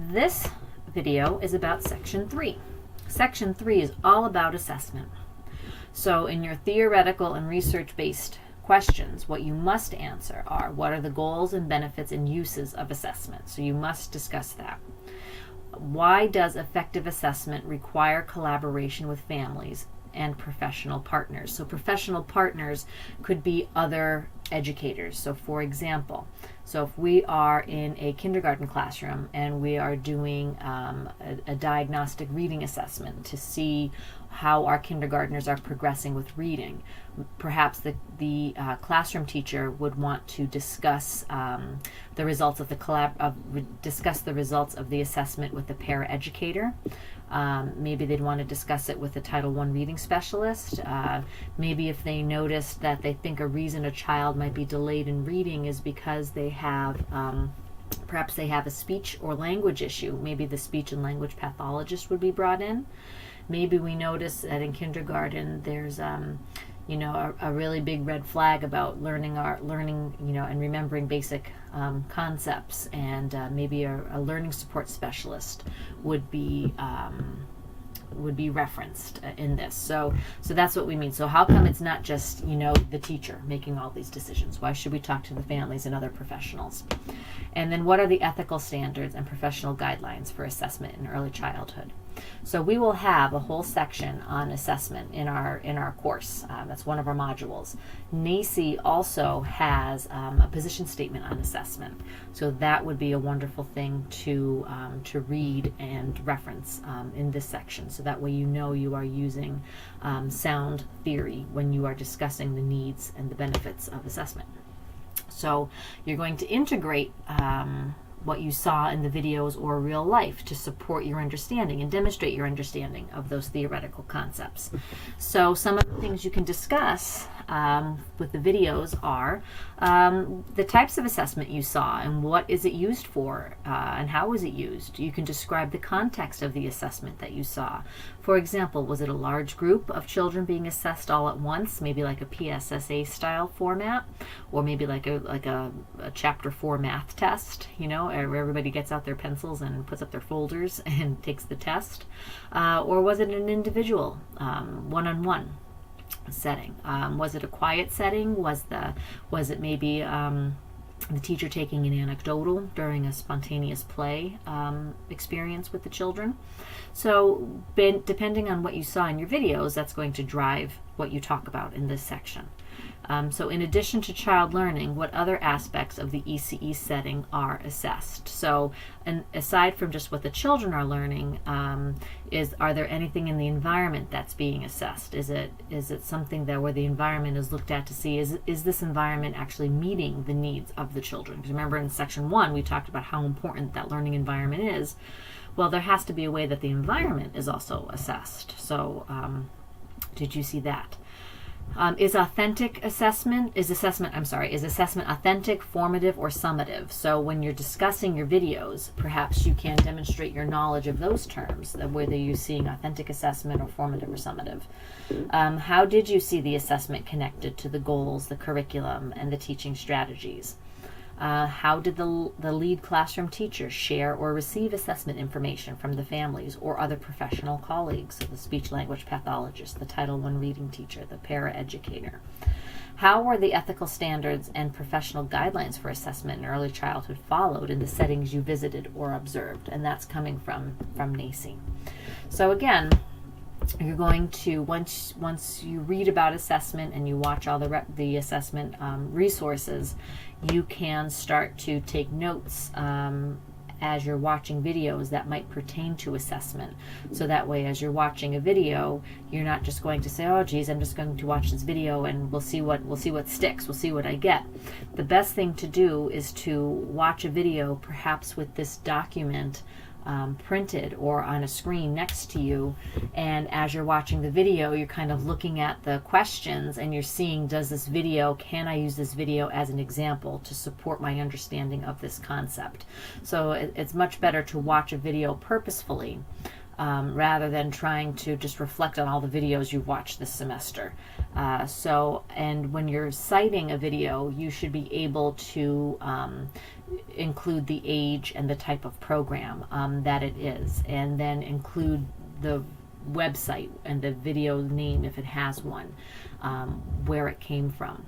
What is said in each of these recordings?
This video is about Section 3. Section 3 is all about assessment. So in your theoretical and research-based questions, what you must answer are, what are the goals and benefits and uses of assessment? So you must discuss that. Why does effective assessment require collaboration with families and professional partners? So professional partners could be other educators. So for example, if we are in a kindergarten classroom and we are doing a diagnostic reading assessment to see how our kindergartners are progressing with reading, perhaps the classroom teacher would want to discuss the results of the results of the assessment with the paraeducator. Maybe they'd want to discuss it with a Title I reading specialist. Maybe if they noticed that they think a reason a child might be delayed in reading is because they have perhaps they have a speech or language issue. Maybe the speech and language pathologist would be brought in. Maybe we notice that in kindergarten there's a really big red flag about learning and remembering basic concepts, and maybe a learning support specialist would be referenced in this. So that's what we mean. So how come it's not just the teacher making all these decisions? Why should we talk to the families and other professionals? And then what are the ethical standards and professional guidelines for assessment in early childhood? So we will have a whole section on assessment in our course. That's one of our modules. ECE also has a position statement on assessment. So that would be a wonderful thing to read and reference in this section. So that way you are using sound theory when you are discussing the needs and the benefits of assessment. So you're going to integrate what you saw in the videos or real life to support your understanding and demonstrate your understanding of those theoretical concepts. So some of the things you can discuss with the videos are the types of assessment you saw and what is it used for and how was it used. You can describe the context of the assessment that you saw. For example, was it a large group of children being assessed all at once, maybe like a PSSA style format, or maybe like a chapter 4 math test, where everybody gets out their pencils and puts up their folders and takes the test, or was it an individual one-on-one setting? Was it a quiet setting? Was it maybe the teacher taking an anecdotal during a spontaneous play experience with the children? So depending on what you saw in your videos, that's going to drive what you talk about in this section. So in addition to child learning, what other aspects of the ECE setting are assessed? So, and aside from just what the children are learning, are there anything in the environment that's being assessed? Is it something where the environment is looked at to see, is this environment actually meeting the needs of the children? Because remember in Section 1 we talked about how important that learning environment is. Well, there has to be a way that the environment is also assessed. So did you see that? Is assessment authentic, formative, or summative? So when you're discussing your videos, perhaps you can demonstrate your knowledge of those terms, whether you're seeing authentic assessment or formative or summative. How did you see the assessment connected to the goals, the curriculum, and the teaching strategies? How did the lead classroom teacher share or receive assessment information from the families or other professional colleagues, so the speech-language pathologist, the Title I reading teacher, the paraeducator? How were the ethical standards and professional guidelines for assessment in early childhood followed in the settings you visited or observed? And that's coming from ECE. So again, you're going to, once you read about assessment and you watch all the assessment resources, you can start to take notes as you're watching videos that might pertain to assessment. So that way, as you're watching a video, you're not just going to say, oh geez, I'm just going to watch this video and we'll see what sticks, we'll see what I get. The best thing to do is to watch a video perhaps with this document printed or on a screen next to you, and as you're watching the video you're kind of looking at the questions and you're seeing, can I use this video as an example to support my understanding of this concept? So it's much better to watch a video purposefully rather than trying to just reflect on all the videos you've watched this semester. And when you're citing a video, you should be able to include the age and the type of program that it is, and then include the website and the video name if it has one, where it came from.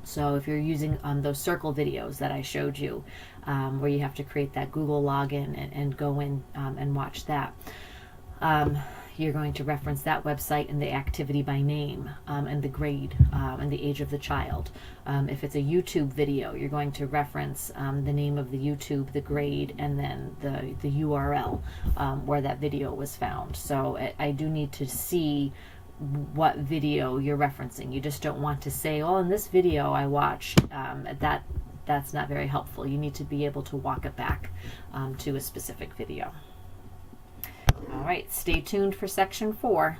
So if you're using those circle videos that I showed you, where you have to create that Google login and go in and watch that, you're going to reference that website and the activity by name, and the grade, and the age of the child. If it's a YouTube video, you're going to reference the name of the YouTube, the grade, and then the URL where that video was found. So I do need to see what video you're referencing. You just don't want to say, oh, in this video I watched, that's not very helpful. You need to be able to walk it back to a specific video. All right, stay tuned for section 4.